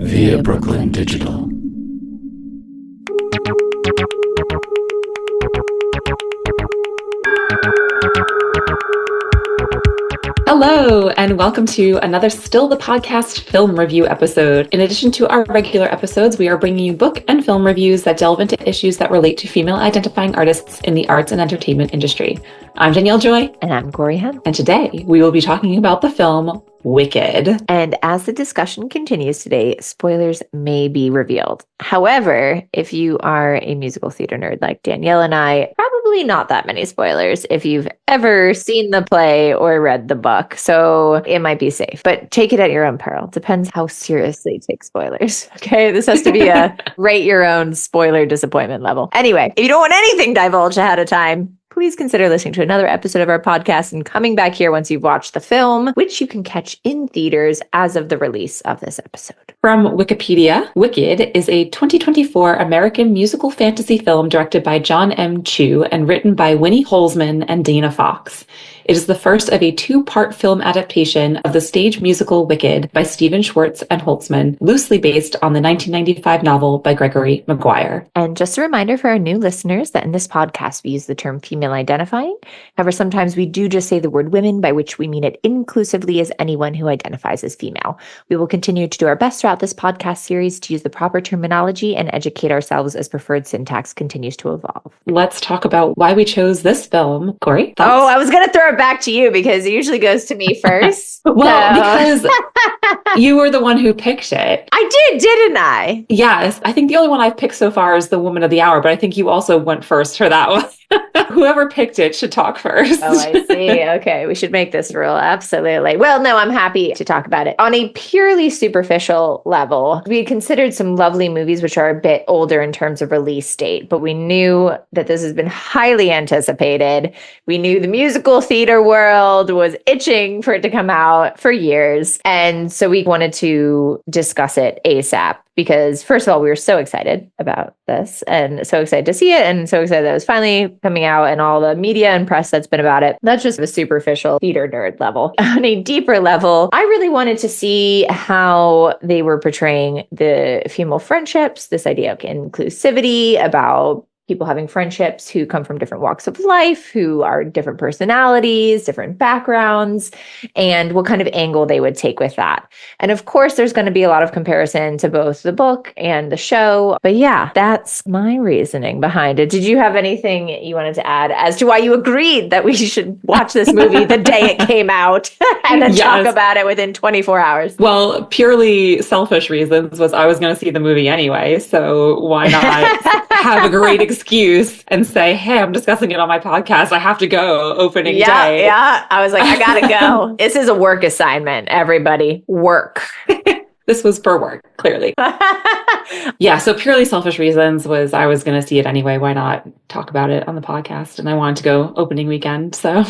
Via Brooklyn Digital. Hello, and welcome to another Still the Podcast film review episode. In addition to our regular episodes, we are bringing you book and film reviews that delve into issues that relate to female-identifying artists in the arts and entertainment industry. I'm Danielle Joy. And I'm Cori Hundt. And today, we will be talking about the film Wicked. And as the discussion continues today, spoilers may be revealed. However, if you are a musical theater nerd like Danielle and I, probably not that many spoilers if you've ever seen the play or read the book. So it might be safe, but take it at your own peril. Depends how seriously you take spoilers. Okay, this has to be a rate your own spoiler disappointment level. Anyway, if you don't want anything divulged ahead of time, please consider listening to another episode of our podcast and coming back here once you've watched the film, which you can catch in theaters as of the release of this episode. From Wikipedia, Wicked is a 2024 American musical fantasy film directed by Jon M and written by Winnie Holzman and Dana Fox. It is the first of a two-part film adaptation of the stage musical Wicked by Stephen Schwartz and Holzman, loosely based on the 1995 novel by Gregory Maguire. And just a reminder for our new listeners that in this podcast, we use the term female identifying. However, sometimes we do just say the word women, by which we mean it inclusively as anyone who identifies as female. We will continue to do our best throughout this podcast series to use the proper terminology and educate ourselves as preferred syntax continues to evolve. Let's talk about why we chose this film. Cori, thoughts? Oh, I was going to throw it back to you because it usually goes to me first. Because you were the one who picked it. I did, didn't I? Yes. I think the only one I've picked so far is the Woman of the Hour, but I think you also went first for that one. Whoever picked it should talk first. Oh, I see. Okay. We should make this rule. Absolutely. Well, no, I'm happy to talk about it. On a purely superficial level, we had considered some lovely movies which are a bit older in terms of release date, but we knew that this has been highly anticipated. We knew the musical theater world was itching for it to come out for years. And so we wanted to discuss it ASAP. Because first of all, we were so excited about this and so excited to see it and so excited that it was finally coming out and all the media and press that's been about it. That's just a superficial theater nerd level. On a deeper level, I really wanted to see how they were portraying the female friendships, this idea of inclusivity, about people having friendships who come from different walks of life, who are different personalities, different backgrounds, and what kind of angle they would take with that. And of course, there's going to be a lot of comparison to both the book and the show. But yeah, that's my reasoning behind it. Did you have anything you wanted to add as to why you agreed that we should watch this movie the day it came out and then talk about it within 24 hours? Well, purely selfish reasons was I was going to see the movie anyway. So why not have a great excuse and say, hey, I'm discussing it on my podcast. I have to go opening day. Yeah. I was like, I gotta go. This is a work assignment, everybody. Work. This was for work, clearly. Yeah, so purely selfish reasons was I was going to see it anyway. Why not talk about it on the podcast? And I wanted to go opening weekend, so...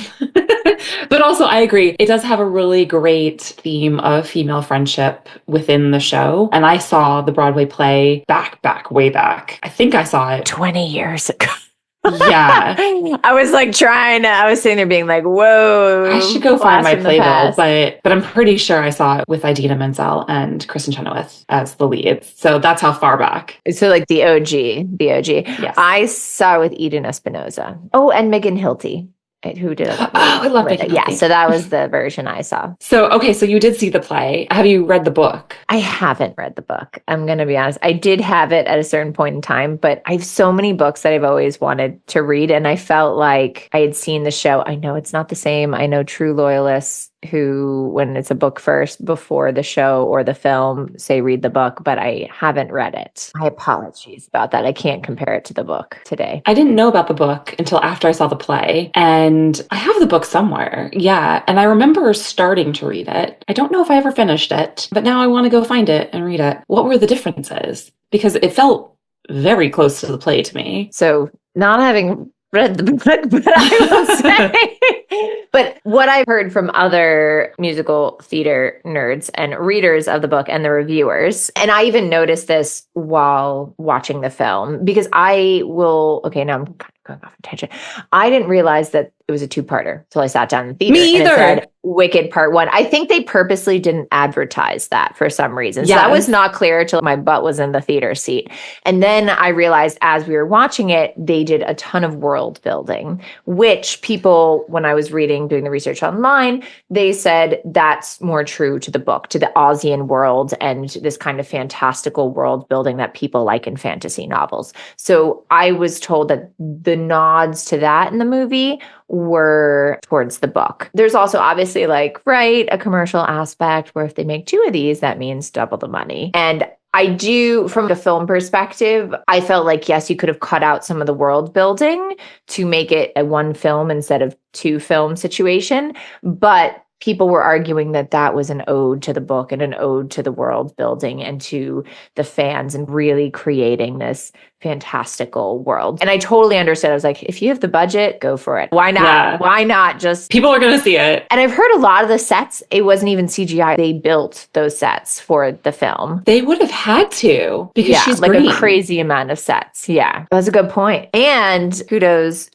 But also, I agree. It does have a really great theme of female friendship within the show. And I saw the Broadway play way back. I think I saw it 20 years ago. Yeah. I was sitting there being like, whoa. I should go find my playbill, but I'm pretty sure I saw it with Idina Menzel and Kristen Chenoweth as the leads. So that's how far back. So like the OG. Yes. I saw it with Eden Espinosa. Oh, and Megan Hilty. Who did it? Oh, I love it. Yeah, so that was the version I saw. So you did see the play. Have you read the book? I haven't read the book. I'm going to be honest. I did have it at a certain point in time, but I have so many books that I've always wanted to read. And I felt like I had seen the show. I know it's not the same. I know true loyalists who, when it's a book first before the show or the film, say read the book, but I haven't read it. My apologies about that. I can't compare it to the book today. I didn't know about the book until after I saw the play, and I have the book somewhere. Yeah, and I remember starting to read it. I don't know if I ever finished it, but now I want to go find it and read it. What were the differences? Because it felt very close to the play to me. So not having read the book, but I will say... But what I've heard from other musical theater nerds and readers of the book and the reviewers, and I even noticed this while watching the film, because now I'm going off a tangent. I didn't realize that it was a two-parter until I sat down in the theater. Me and either. It said Wicked Part 1. I think they purposely didn't advertise that for some reason. So that was not clear till my butt was in the theater seat. And then I realized as we were watching it, they did a ton of world building, which people, when I was doing the research online, they said that's more true to the book, to the Aussian world and this kind of fantastical world building that people like in fantasy novels. So I was told that the nods to that in the movie were towards the book. There's also obviously a commercial aspect where if they make 2 of these, that means double the money. And I do, from a film perspective, I felt like, yes, you could have cut out some of the world building to make it a 1 film instead of 2 film situation. But people were arguing that that was an ode to the book and an ode to the world building and to the fans and really creating this fantastical world. And I totally understood. I was like, if you have the budget, go for it. Why not? Yeah. Why not just... People are going to see it. And I've heard a lot of the sets, it wasn't even CGI. They built those sets for the film. They would have had to because she's green. A crazy amount of sets. Yeah, that's a good point. And kudos.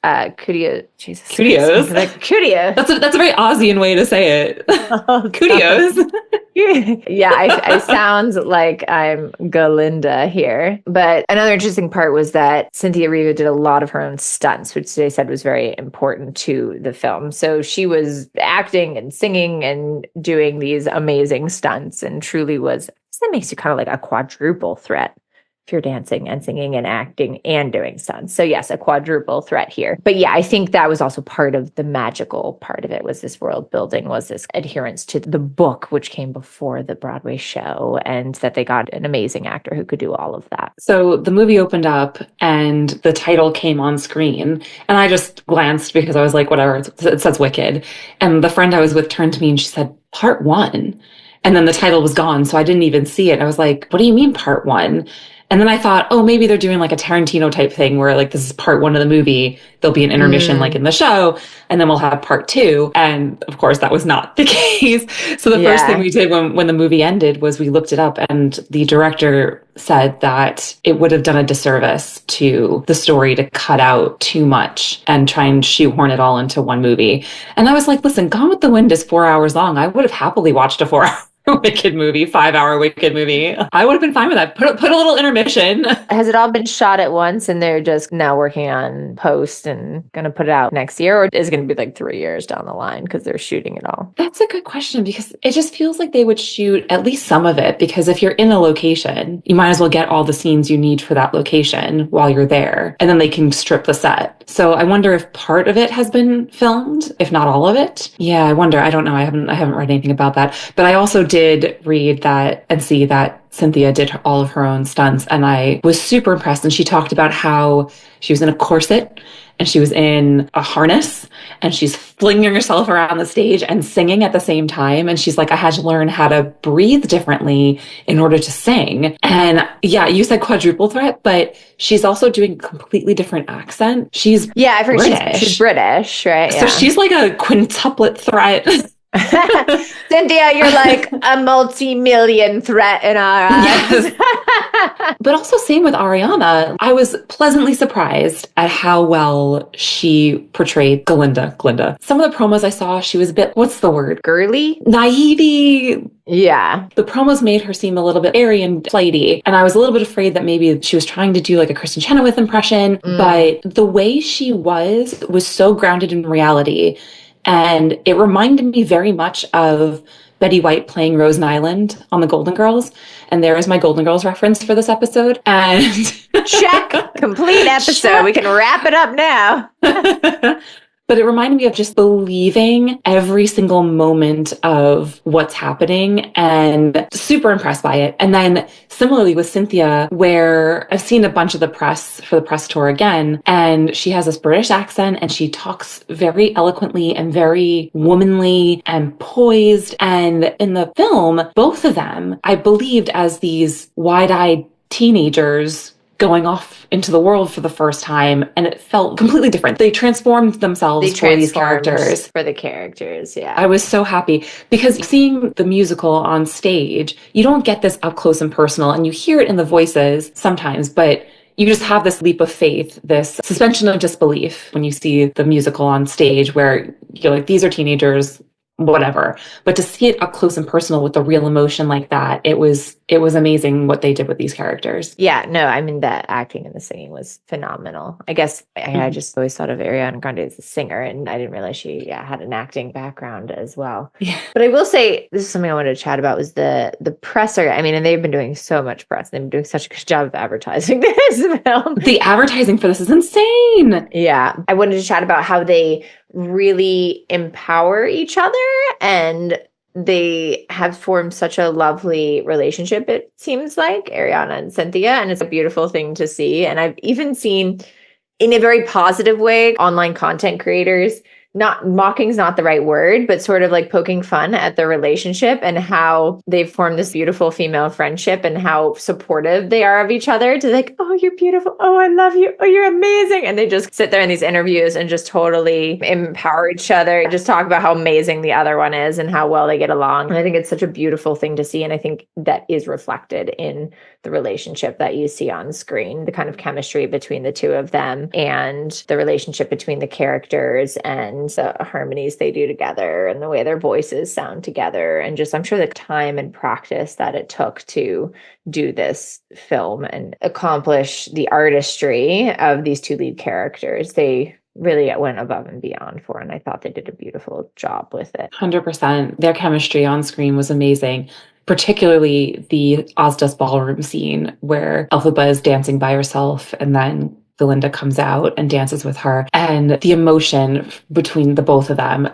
Jesus. Kudos. Kudos. That's a very Aussian way to say it. Oh, Kudos. Yeah, I sound like I'm Galinda here. But another interesting part was that Cynthia Erivo did a lot of her own stunts, which they said was very important to the film. So she was acting and singing and doing these amazing stunts and truly was, that makes you kind of like a quadruple threat. If you're dancing and singing and acting and doing stunts. So yes, a quadruple threat here. But yeah, I think that was also part of the magical part of it, was this world building, was this adherence to the book, which came before the Broadway show, and that they got an amazing actor who could do all of that. So the movie opened up and the title came on screen and I just glanced because I was like, whatever, it says Wicked. And the friend I was with turned to me and she said, Part 1. And then the title was gone. So I didn't even see it. I was like, what do you mean Part 1? And then I thought, oh, maybe they're doing like a Tarantino type thing where like this is part 1 of the movie. There'll be an intermission like in the show, and then we'll have part 2. And of course, that was not the case. So the first thing we did when the movie ended was we looked it up, and the director said that it would have done a disservice to the story to cut out too much and try and shoehorn it all into one movie. And I was like, listen, Gone with the Wind is 4 hours long. I would have happily watched a 4-hour Wicked movie, 5-hour Wicked movie. I would have been fine with that. Put a little intermission. Has it all been shot at once and they're just now working on post and going to put it out next year? Or is it going to be like 3 years down the line because they're shooting it all? That's a good question, because it just feels like they would shoot at least some of it, because if you're in a location, you might as well get all the scenes you need for that location while you're there, and then they can strip the set. So I wonder if part of it has been filmed, if not all of it. Yeah, I wonder. I don't know. I haven't read anything about that. But I also did read that and see that Cynthia did all of her own stunts, and I was super impressed. And she talked about how she was in a corset and she was in a harness and she's flinging herself around the stage and singing at the same time. And she's like, I had to learn how to breathe differently in order to sing. And yeah, you said quadruple threat, but she's also doing a completely different accent. She's I've heard British. She's British, right? So she's like a quintuplet threat. Cynthia, you're like a multi-million threat in our eyes. Yes. But also same with Ariana. I was pleasantly surprised at how well she portrayed Glinda. Some of the promos I saw, she was a bit, what's the word? Girly? Naivey. Yeah. The promos made her seem a little bit airy and flighty. And I was a little bit afraid that maybe she was trying to do like a Kristen Chenoweth impression. But the way she was so grounded in reality. And it reminded me very much of Betty White playing Rose Nyland on The Golden Girls. And there is my Golden Girls reference for this episode. And check, complete episode. Check. We can wrap it up now. But it reminded me of just believing every single moment of what's happening, and super impressed by it. And then similarly with Cynthia, where I've seen a bunch of the press for the press tour again, and she has this British accent and she talks very eloquently and very womanly and poised. And in the film, both of them, I believed as these wide-eyed teenagers going off into the world for the first time, and it felt completely different. They transformed themselves for these characters. For the characters, yeah. I was so happy, because seeing the musical on stage, you don't get this up close and personal, and you hear it in the voices sometimes, but you just have this leap of faith, this suspension of disbelief when you see the musical on stage where you're like, these are teenagers, whatever. But to see it up close and personal with the real emotion like that, it was amazing what they did with these characters. Yeah, no, I mean, the acting and the singing was phenomenal. I guess I just always thought of Ariana Grande as a singer, and I didn't realize she had an acting background as well. Yeah. But I will say, this is something I wanted to chat about, was the presser. I mean, and they've been doing so much press. They've been doing such a good job of advertising this film. The advertising for this is insane. Yeah. I wanted to chat about how they really empower each other, and they have formed such a lovely relationship, it seems like, Ariana and Cynthia, and it's a beautiful thing to see. And I've even seen, in a very positive way, online content creators, not mocking's not the right word, but sort of like poking fun at their relationship and how they've formed this beautiful female friendship and how supportive they are of each other, to like, oh, you're beautiful. Oh, I love you. Oh, you're amazing. And they just sit there in these interviews and just totally empower each other, just talk about how amazing the other one is and how well they get along. And I think it's such a beautiful thing to see. And I think that is reflected in the relationship that you see on screen, the kind of chemistry between the two of them and the relationship between the characters and the harmonies they do together and the way their voices sound together. And just, I'm sure the time and practice that it took to do this film and accomplish the artistry of these two lead characters, they really went above and beyond for, and I thought they did a beautiful job with it. 100%. Their chemistry on screen was amazing. Particularly the Ozda's ballroom scene where Elphaba is dancing by herself and then Belinda comes out and dances with her, and the emotion between the both of them.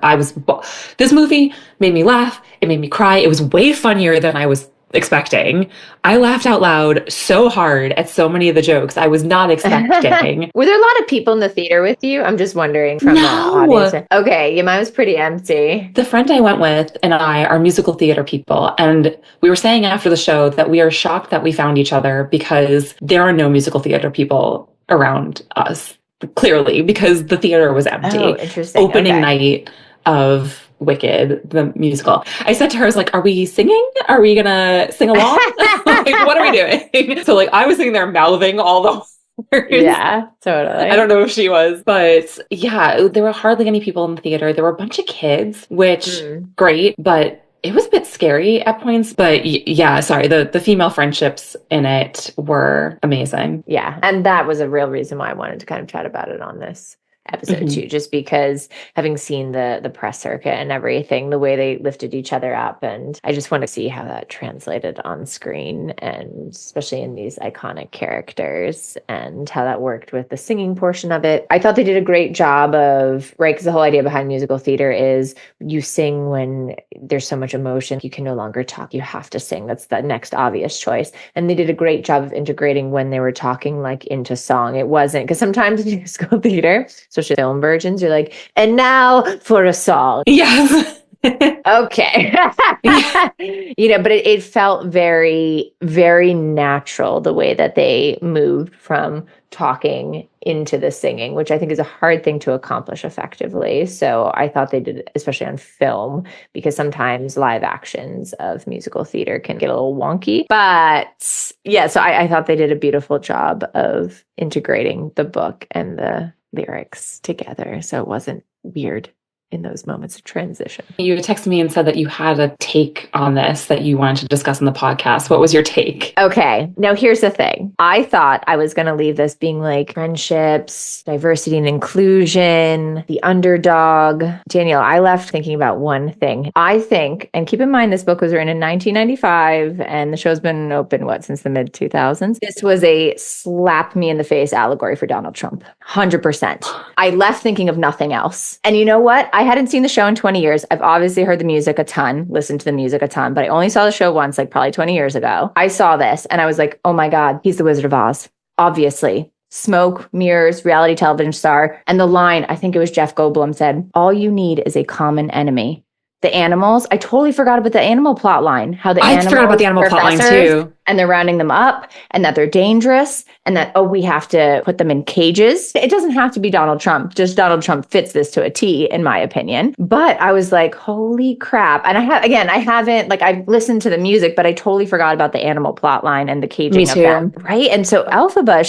This movie made me laugh. It made me cry. It was way funnier than I was expecting. I laughed out loud so hard at so many of the jokes I was not expecting. Were there a lot of people in the theater with you? I'm just wondering from the audience. Okay, yeah, mine was pretty empty. The friend I went with and I are musical theater people, and we were saying after the show that we are shocked that we found each other because there are no musical theater people around us, clearly, because the theater was empty. Oh, interesting. Opening night of Wicked, the musical. I said to her, I was like, are we singing? Are we gonna sing along? Like, what are we doing? So like, I was sitting there mouthing all the words. Yeah, totally. I don't know if she was, but yeah, there were hardly any people in the theater. There were a bunch of kids, which great, but it was a bit scary at points. But yeah, sorry, the female friendships in it were amazing. Yeah, and that was a real reason why I wanted to kind of chat about it on this episode too, just because having seen the press circuit and everything, the way they lifted each other up, and I just want to see how that translated on screen, and especially in these iconic characters, and how that worked with the singing portion of it. I thought they did a great job of, right, because the whole idea behind musical theater is you sing when there's so much emotion, you can no longer talk, you have to sing. That's the next obvious choice. And they did a great job of integrating when they were talking like into song. It wasn't, because sometimes in musical theater, especially film versions, you're like, and now for a song. Yes. Okay. But it felt very, very natural the way that they moved from talking into the singing, which I think is a hard thing to accomplish effectively. So I thought they did, especially on film, because sometimes live actions of musical theater can get a little wonky. But yeah, so I thought they did a beautiful job of integrating the book and the lyrics together, so it wasn't weird in those moments of transition. You texted me and said that you had a take on this that you wanted to discuss in the podcast. What was your take? Okay. Now here's the thing. I thought I was going to leave this being like friendships, diversity and inclusion, the underdog. Danielle, I left thinking about one thing. I think, and keep in mind this book was written in 1995 and the show's been open, since the mid 2000s. This was a slap me in the face allegory for Donald Trump. 100%. I left thinking of nothing else. And you know what? I hadn't seen the show in 20 years. I've obviously heard the music a ton, listened to the music a ton, but I only saw the show once, like probably 20 years ago. I saw this and I was like, oh my God, he's the Wizard of Oz. Obviously. Smoke, mirrors, reality television star. And the line, I think it was Jeff Goldblum said, all you need is a common enemy. The animals, I totally forgot about the animal plot line. How the animals, I forgot about the animal plot line too. and they're rounding them up and that they're dangerous and that, oh, we have to put them in cages. It doesn't have to be Donald Trump. Just Donald Trump fits this to a T, in my opinion. But I was like, holy crap. And I haven't, like, I've listened to the music, but I totally forgot about the animal plot line and the caging of them. Right. And so Elphaba,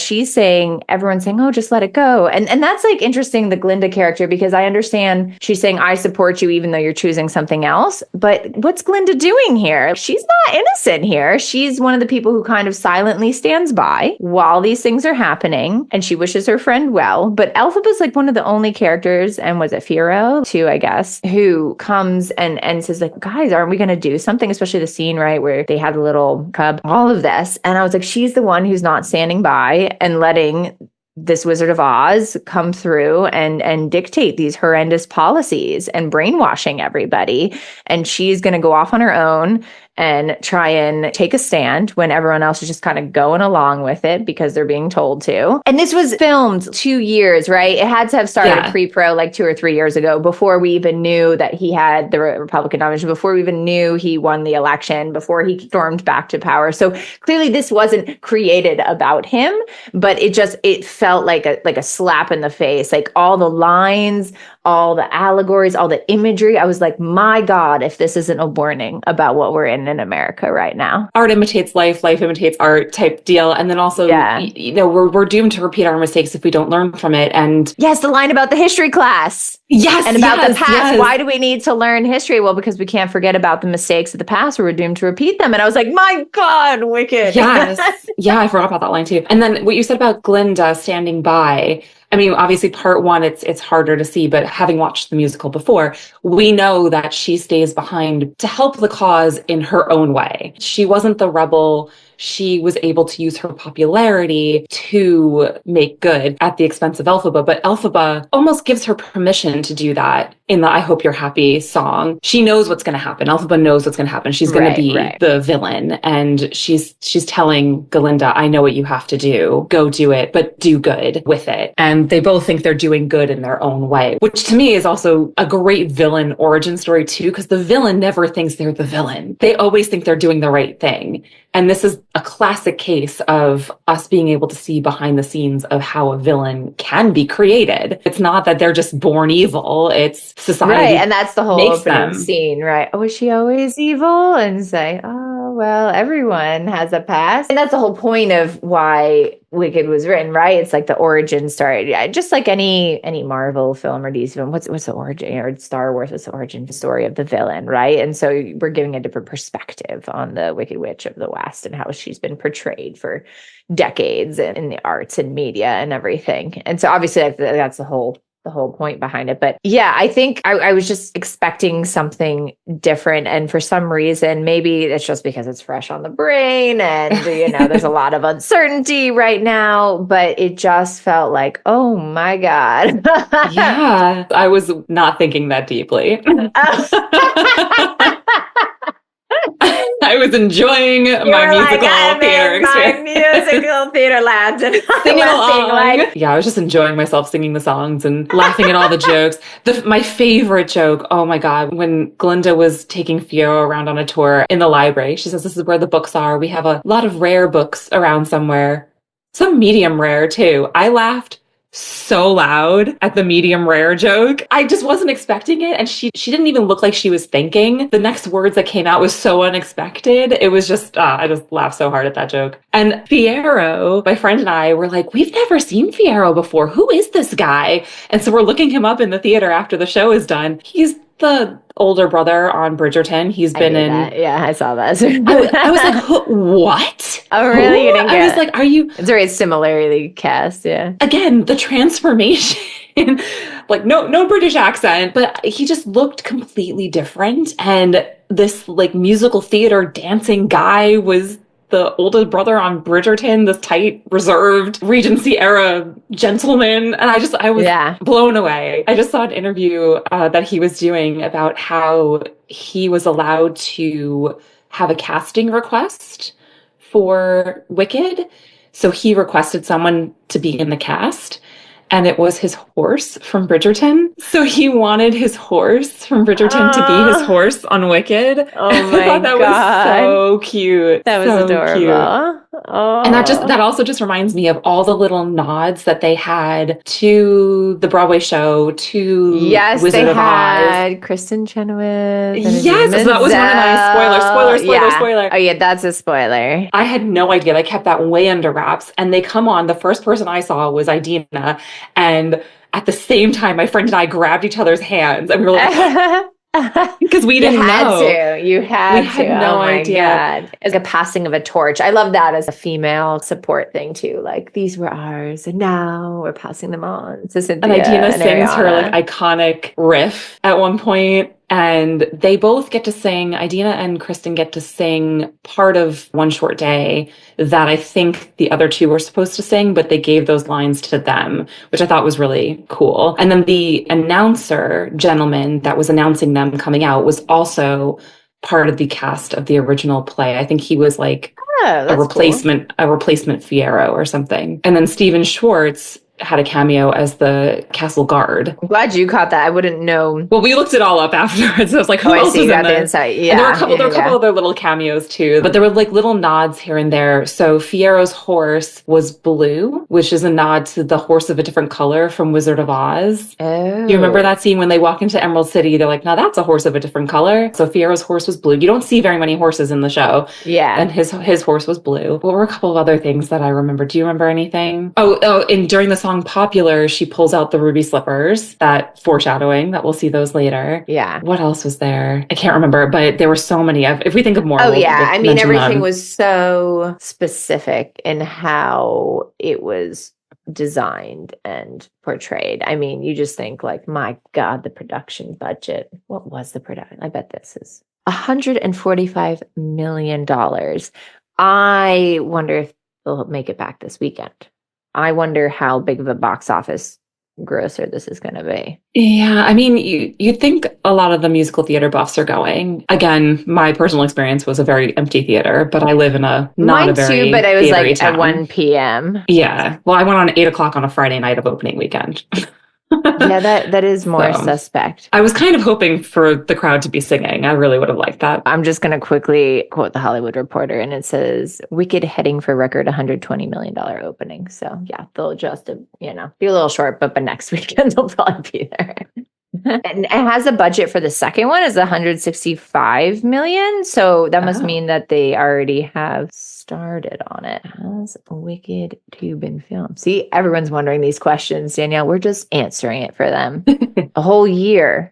everyone's saying, oh, just let it go. And that's like interesting, the Glinda character, because I understand she's saying, I support you, even though you're choosing something else. But what's Glinda doing here? She's not innocent here. She's one of the people who kind of silently stands by while these things are happening. And she wishes her friend well. But Elphaba's like one of the only characters, and was it Firo too, I guess, who comes and says like, guys, aren't we going to do something? Especially the scene, right, where they had the little cub, all of this. And I was like, she's the one who's not standing by and letting this Wizard of Oz come through and dictate these horrendous policies and brainwashing everybody. And she's going to go off on her own and try and take a stand when everyone else is just kind of going along with it because they're being told to. And this was filmed 2 years, right? It had to have started pre-pro like 2 or 3 years ago, before we even knew that he had the Republican nomination, before we even knew he won the election, before he stormed back to power. So clearly this wasn't created about him, but it felt like a slap in the face, like all the lines, all the allegories, all the imagery. I was like, my God, if this isn't a warning about what we're in America right now. Art imitates life imitates art type deal. And then also, we're doomed to repeat our mistakes if we don't learn from it. And yes, the line about the history class. Yes. And about the past. Yes. Why do we need to learn history? Well, because we can't forget about the mistakes of the past, or we're doomed to repeat them. And I was like, my God, wicked. Yes. Yeah, I forgot about that line too. And then what you said about Glinda standing by, I mean, obviously part one, it's harder to see, but having watched the musical before, we know that she stays behind to help the cause in her own way. She wasn't the rebel. She was able to use her popularity to make good at the expense of Elphaba, but Elphaba almost gives her permission to do that in the I Hope You're Happy song. She knows what's going to happen. Elphaba knows what's going to happen. She's going to be the villain, and she's telling Galinda, I know what you have to do. Go do it, but do good with it. And they both think they're doing good in their own way, which to me is also a great villain origin story too, because the villain never thinks they're the villain. They always think they're doing the right thing. And this is a classic case of us being able to see behind the scenes of how a villain can be created. It's not that they're just born evil. It's society. Right. And that's the whole opening scene, right? Oh, is she always evil? And say, oh, well, everyone has a past. And that's the whole point of why Wicked was written, right? It's like the origin story. Just like any Marvel film or DC film, what's the origin, or Star Wars, what's the origin story of the villain, right? And so we're giving a different perspective on the Wicked Witch of the West and how she's been portrayed for decades in the arts and media and everything. And so obviously that's the whole point behind it. But yeah, I think I was just expecting something different. And for some reason, maybe it's just because it's fresh on the brain and, there's a lot of uncertainty right now, but it just felt like, oh my God. Yeah, I was not thinking that deeply. I was enjoying my musical theater experience. My musical theater lads and singing along. Yeah, I was just enjoying myself singing the songs and laughing at all the jokes. My favorite joke, oh my God, when Glinda was taking Fio around on a tour in the library, she says, this is where the books are. We have a lot of rare books around somewhere. Some medium rare too. I laughed so loud at the medium rare joke. I just wasn't expecting it. And she didn't even look like she was thinking. The next words that came out was so unexpected. It was just, I just laughed so hard at that joke. And Fiyero, my friend and I were like, we've never seen Fiyero before. Who is this guy? And so we're looking him up in the theater after the show is done. He's the older brother on Bridgerton. He's been in. Yeah, I saw that. I was like, what? Oh, really? Who? You didn't get I was like, are you? It's very similarly cast. Yeah. Again, the transformation. Like no British accent, but he just looked completely different. And this like musical theater dancing guy was the older brother on Bridgerton, this tight, reserved Regency era gentleman. And I was blown away. I just saw an interview that he was doing about how he was allowed to have a casting request for Wicked. So he requested someone to be in the cast. and it was his horse from Bridgerton. So he wanted his horse from Bridgerton to be his horse on Wicked. Oh my I thought that was so cute. That was so adorable. Cute. Oh. And that also just reminds me of all the little nods that they had to the Broadway show, to Wizard of Oz. Kristen Chenoweth. Yes, so that was one of my spoiler. Oh yeah, that's a spoiler. I had no idea. They kept that way under wraps. And they come on, the first person I saw was Idina. And at the same time, my friend and I grabbed each other's hands and we were like, because we didn't know. You had to. We had no idea. God. It's like a passing of a torch. I love that as a female support thing too. Like, these were ours and now we're passing them on to Cynthia. And Idina sings Ariana. her like iconic riff at one point. And they both get to sing, Idina and Kristen get to sing part of One Short Day that I think the other two were supposed to sing, but they gave those lines to them, which I thought was really cool. And then the announcer gentleman that was announcing them coming out was also part of the cast of the original play. I think he was like a replacement Fiyero or something. And then Stephen Schwartz had a cameo as the castle guard. I'm glad you caught that. I wouldn't know. Well, we looked it all up afterwards. I was like, who else is in the this? insight. Yeah. And there were a couple other little cameos too, but there were like little nods here and there. So Fiero's horse was blue, which is a nod to the horse of a different color from Wizard of Oz. Oh. You remember that scene when they walk into Emerald City? They're like, now that's a horse of a different color. So Fiero's horse was blue. You don't see very many horses in the show. Yeah. And his horse was blue. What were a couple of other things that I remember? Do you remember anything? Oh, and during the song Popular, she pulls out the ruby slippers, that foreshadowing that we'll see those later. Yeah. What else was there? I can't remember, but there were so many. If we think of more. I mean, everything was so specific in how it was designed and portrayed. I mean, you just think like, my God, the production budget. What was the production? I bet this is $145 million. I wonder if they'll make it back this weekend. I wonder how big of a box office grosser this is going to be. Yeah, I mean, you'd think a lot of the musical theater buffs are going. Again, my personal experience was a very empty theater, but I live in a not a very but I was like town. At 1 p.m. Yeah, well, I went on 8 o'clock on a Friday night of opening weekend. Yeah, that is more suspect. I was kind of hoping for the crowd to be singing. I really would have liked that. I'm just going to quickly quote the Hollywood Reporter, and it says, Wicked heading for record $120 million opening. So yeah, they'll just, be a little short, but next weekend they'll probably be there. And it has a budget for the second one is $165 million. So that must mean that they already have started on it. Has Wicked 2 been filmed? See, everyone's wondering these questions, Danielle. We're just answering it for them. A whole year.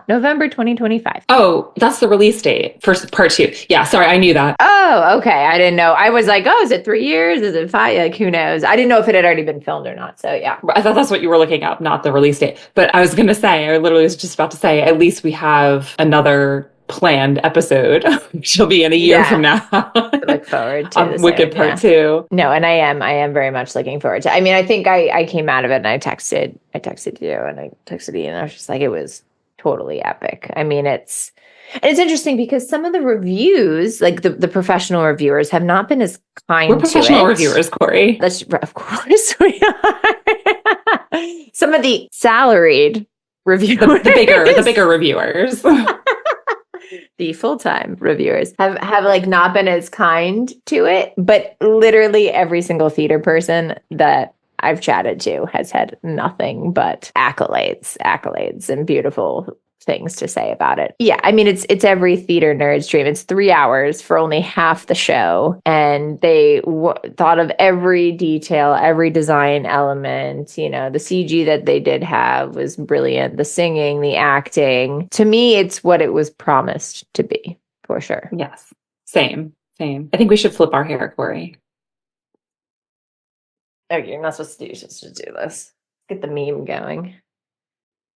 November 2025. Oh, that's the release date for part 2. Yeah, sorry, I knew that. Oh, okay. I didn't know. I was like, is it 3 years? Is it 5? Like, who knows? I didn't know if it had already been filmed or not. So yeah. I thought that's what you were looking up, not the release date. But I was going to say, I literally was just about to say, at least we have another planned episode, which will be in a year from now. I look forward to Wicked Part 2. No, and I am very much looking forward to. I mean, I think I came out of it and I texted you and I texted Ian and I was just like, it was totally epic. I mean, it's interesting because some of the reviews, like the professional reviewers, have not been as kind to it. We're professional reviewers, Cori. Of course we are. Some of the salaried reviewers, the bigger reviewers. The full-time reviewers have like not been as kind to it, but literally every single theater person that I've chatted to has had nothing but accolades and beautiful things to say about it. Yeah, I mean, it's every theater nerd's dream. It's 3 hours for only half the show, and they thought of every detail, every design element. The CG that they did have was brilliant. The singing, the acting. To me, it's what it was promised to be, for sure. Yes, same. I think we should flip our hair, Cori. Okay, you're not supposed to do. You're supposed to do this. Get the meme going.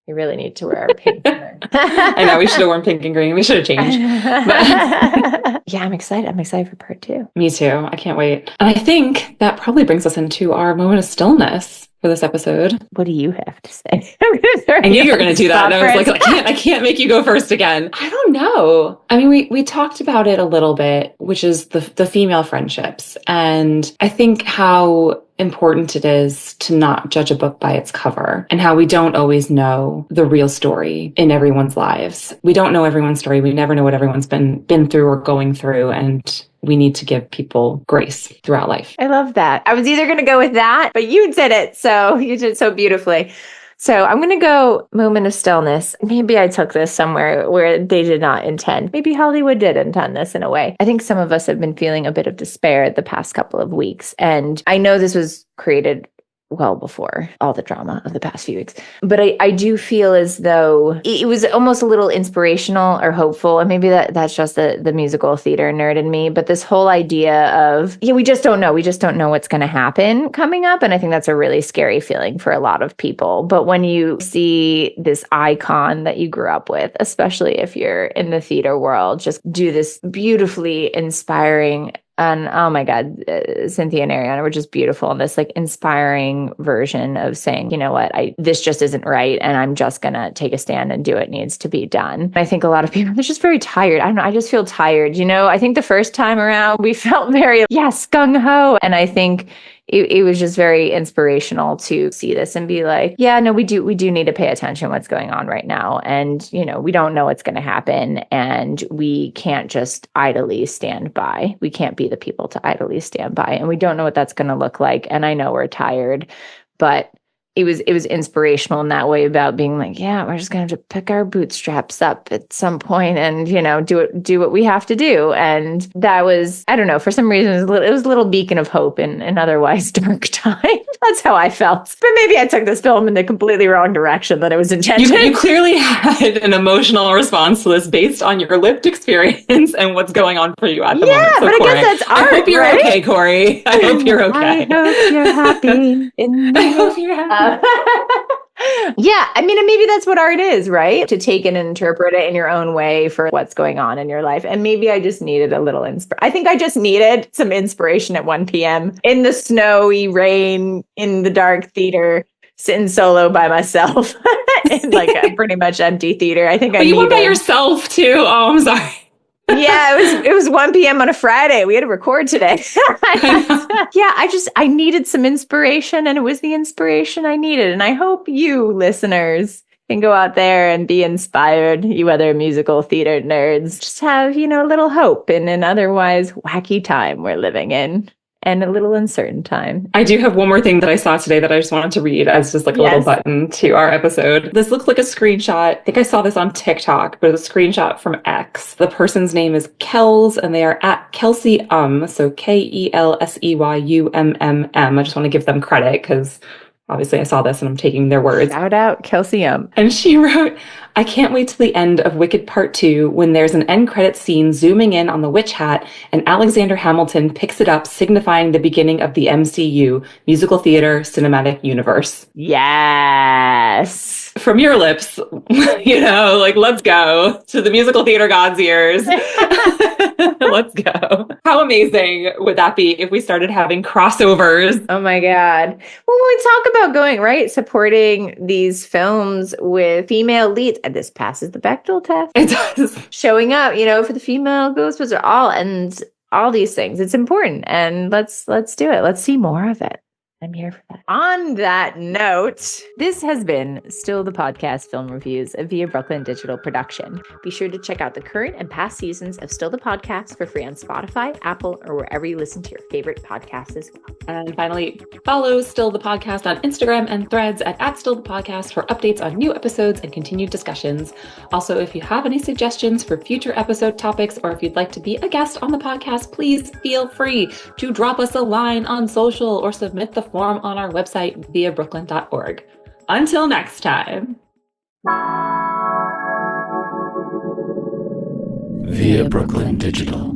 You really need to wear pink. I know, we should have worn pink and green. We should have changed. But yeah, I'm excited. I'm excited for part 2. Me too. I can't wait. And I think that probably brings us into our moment of stillness for this episode. What do you have to say? I knew you were going to do that. And I was like, I can't make you go first again. I don't know. I mean, we talked about it a little bit, which is the female friendships. And I think how important it is to not judge a book by its cover, and how we don't always know the real story in everyone's lives. We don't know everyone's story. We never know what everyone's been through or going through, and we need to give people grace throughout life. I love that. I was either going to go with that, but you did it. So you did so beautifully. So I'm going to go Moment of Stillness. Maybe I took this somewhere where they did not intend. Maybe Hollywood did intend this in a way. I think some of us have been feeling a bit of despair the past couple of weeks. And I know this was created well before all the drama of the past few weeks. But I do feel as though it was almost a little inspirational or hopeful. And maybe that's just the musical theater nerd in me. But this whole idea of, we just don't know. We just don't know what's going to happen coming up. And I think that's a really scary feeling for a lot of people. But when you see this icon that you grew up with, especially if you're in the theater world, just do this beautifully inspiring. And oh my God, Cynthia and Ariana were just beautiful in this like inspiring version of saying, you know what, this just isn't right. And I'm just going to take a stand and do what needs to be done. I think a lot of people are just very tired. I don't know. I just feel tired. I think the first time around we felt very, gung ho. And I think it was just very inspirational to see this and be like, yeah, no, we do need to pay attention to what's going on right now. And, we don't know what's going to happen, and we can't just idly stand by. We can't be the people to idly stand by, and we don't know what that's going to look like. And I know we're tired, but it was inspirational in that way about being like, yeah, we're just going to have to pick our bootstraps up at some point and, do what we have to do. And that was, I don't know, for some reason, it was a little beacon of hope in an otherwise dark time. That's how I felt. But maybe I took this film in the completely wrong direction that it was intended. You clearly had an emotional response to this based on your lived experience and what's going on for you at the moment. So, but Cori, I guess that's art, I hope you're right? okay, Cori. I hope you're okay. I hope you're happy. I hope you're happy. Yeah, I mean, and maybe that's what art is, right? To take and interpret it in your own way for what's going on in your life. And maybe I just needed a little I think I just needed some inspiration at 1 p.m. in the snowy rain, in the dark theater, sitting solo by myself in like a pretty much empty theater. I think you went by yourself too. Oh, I'm sorry. Yeah, it was 1 p.m. on a Friday. We had to record today. Yeah, I needed some inspiration, and it was the inspiration I needed. And I hope you listeners can go out there and be inspired, you other musical theater nerds. Just have, a little hope in an otherwise wacky time we're living in. And a little uncertain time. I do have one more thing that I saw today that I just wanted to read as just like a little button to our episode. This looks like a screenshot. I think I saw this on TikTok, but it's a screenshot from X. The person's name is Kels, and they are at Kelsey so KELSEYUMMM. I just want to give them credit because obviously I saw this and I'm taking their words. Shout out Kelsey M. And she wrote, I can't wait till the end of Wicked Part 2 when there's an end credits scene zooming in on the witch hat and Alexander Hamilton picks it up, signifying the beginning of the MCU, musical theater cinematic universe. Yes. From your lips, let's go to the musical theater god's ears. Let's go. How amazing would that be if we started having crossovers? Oh my God. Well, when we talk about supporting these films with female leads, and this passes the Bechdel test. It does. Showing up, for the female Ghostbusters, all these things. It's important. And let's do it. Let's see more of it. I'm here for that. On that note, this has been Still the Podcast Film Reviews, a Via Brooklyn digital production. Be sure to check out the current and past seasons of Still the Podcast for free on Spotify, Apple, or wherever you listen to your favorite podcasts as well. And finally, follow Still the Podcast on Instagram and Threads at Still the Podcast for updates on new episodes and continued discussions. Also, if you have any suggestions for future episode topics, or if you'd like to be a guest on the podcast, please feel free to drop us a line on social or submit the form on our website, viabrooklyn.org. Until next time. Via Brooklyn Digital.